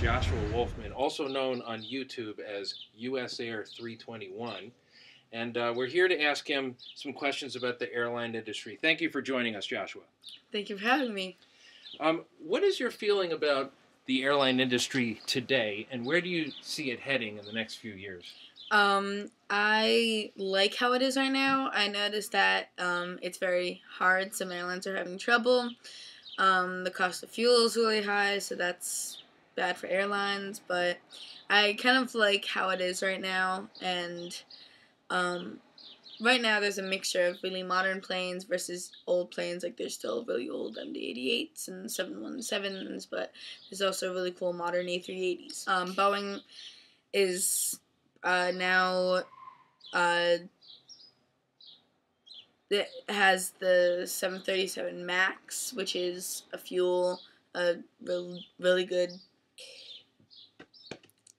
Joshua Wolfman, also known on YouTube as USAir321. And we're here to ask him some questions about the airline industry. Thank you for joining us, Joshua. Thank you for having me. What is your feeling about the airline industry today, and where do you see it heading in the next few years? I like how it is right now. I noticed that it's very hard. Some airlines are having trouble. The cost of fuel is really high, so that's bad for airlines. But I kind of like how it is right now. And right now there's a mixture of really modern planes versus old planes. Like there's still really old MD-88s and 717s, but there's also really cool modern A380s. Boeing is now it has the 737 MAX, which is a really good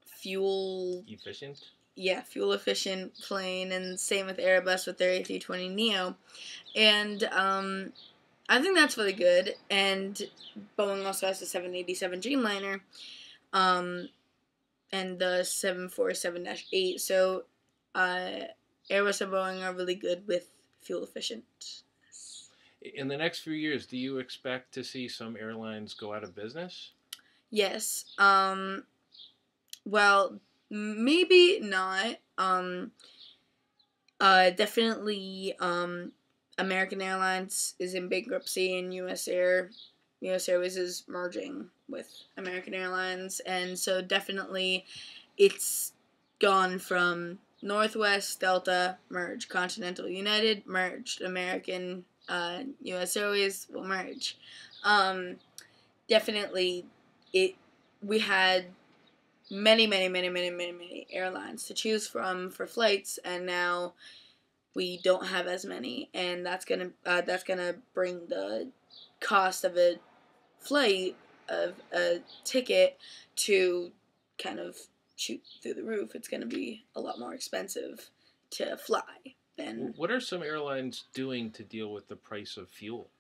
fuel efficient. Yeah, fuel efficient plane, and same with Airbus with their A320neo, and I think that's really good. And Boeing also has the 787 Dreamliner, and the 747-8. So Airbus and Boeing are really good with fuel efficient. In the next few years, do you expect to see some airlines go out of business? Yes. Well, maybe not. Definitely, American Airlines is in bankruptcy, and US Airways is merging with American Airlines, and so definitely it's gone from Northwest, Delta, merge, Continental, United, merged, American, US Airways will merge. Definitely, we had many airlines to choose from for flights, and now we don't have as many, and that's gonna bring the cost of a flight, of a ticket, to kind of shoot through the roof. It's gonna be a lot more expensive to fly than. What are some airlines doing to deal with the price of fuel?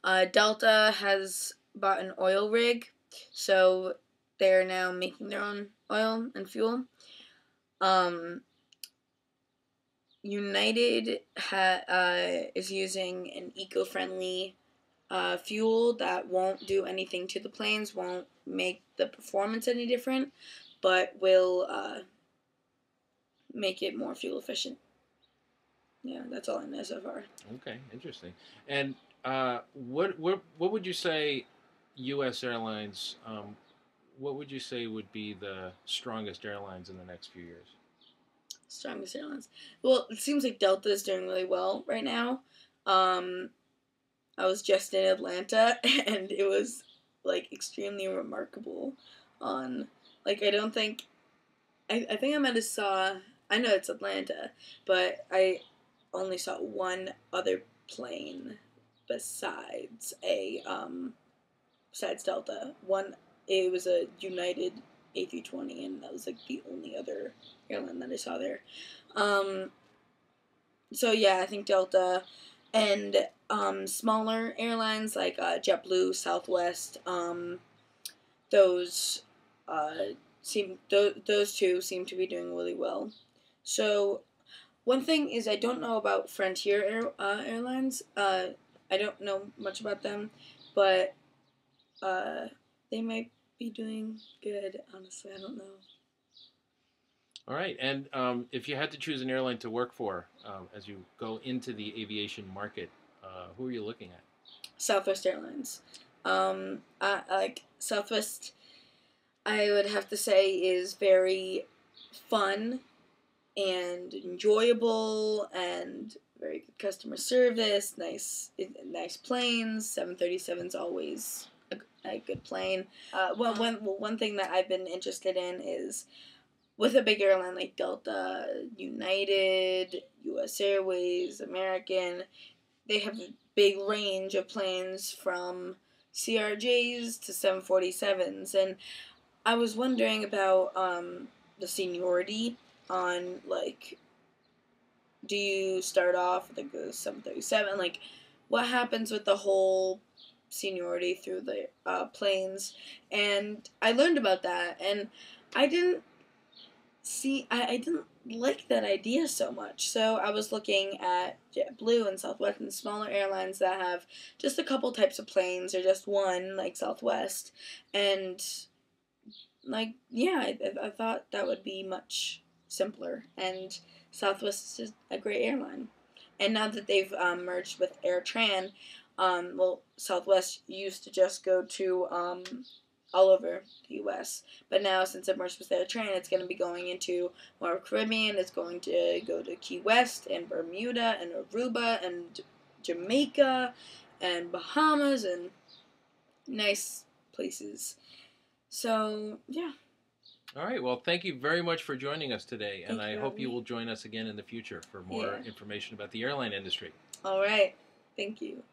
Delta has bought an oil rig, so they're now making their own oil and fuel. United is using an eco-friendly fuel that won't do anything to the planes, won't make the performance any different, but will make it more fuel efficient. Yeah, that's all I know so far. Okay, interesting. And what would you say, U.S. Airlines? What would you say would be the strongest airlines in the next few years? Strongest airlines. Well, it seems like Delta is doing really well right now. I was just in Atlanta, and it was like extremely remarkable. I think I might have saw. I know it's Atlanta, but I only saw one other plane besides besides Delta. It was a United A320, and that was like the only other airline that I saw there. So yeah, I think Delta, and smaller airlines like JetBlue, Southwest, those two seem to be doing really well. So one thing is, I don't know about Frontier Airlines. I don't know much about them, but they might be doing good. Honestly, I don't know. All right, and if you had to choose an airline to work for as you go into the aviation market, who are you looking at? Southwest Airlines. I like Southwest. I would have to say is very fun and enjoyable, and very good customer service. Nice planes. 737's always a good plane. One thing that I've been interested in is, with a big airline like Delta, United, US Airways, American, they have a big range of planes from CRJs to 747s, and I was wondering about the seniority on, like, do you start off with like the 737? Like, what happens with the whole seniority through the planes, and I learned about that, and I didn't I didn't like that idea so much. So I was looking at JetBlue and Southwest and smaller airlines that have just a couple types of planes or just one, like Southwest, and like yeah, I thought that would be much simpler, and Southwest is a great airline. And now that they've merged with AirTran, well, Southwest used to just go to all over the U.S., but now since it merged with AirTran, it's going to be going into more Caribbean. It's going to go to Key West and Bermuda and Aruba and Jamaica and Bahamas and nice places. So, yeah. All right. Well, thank you very much for joining us today, and Thank you I for hope having you me. will join us again in the future for more Yeah. information about the airline industry. All right. Thank you.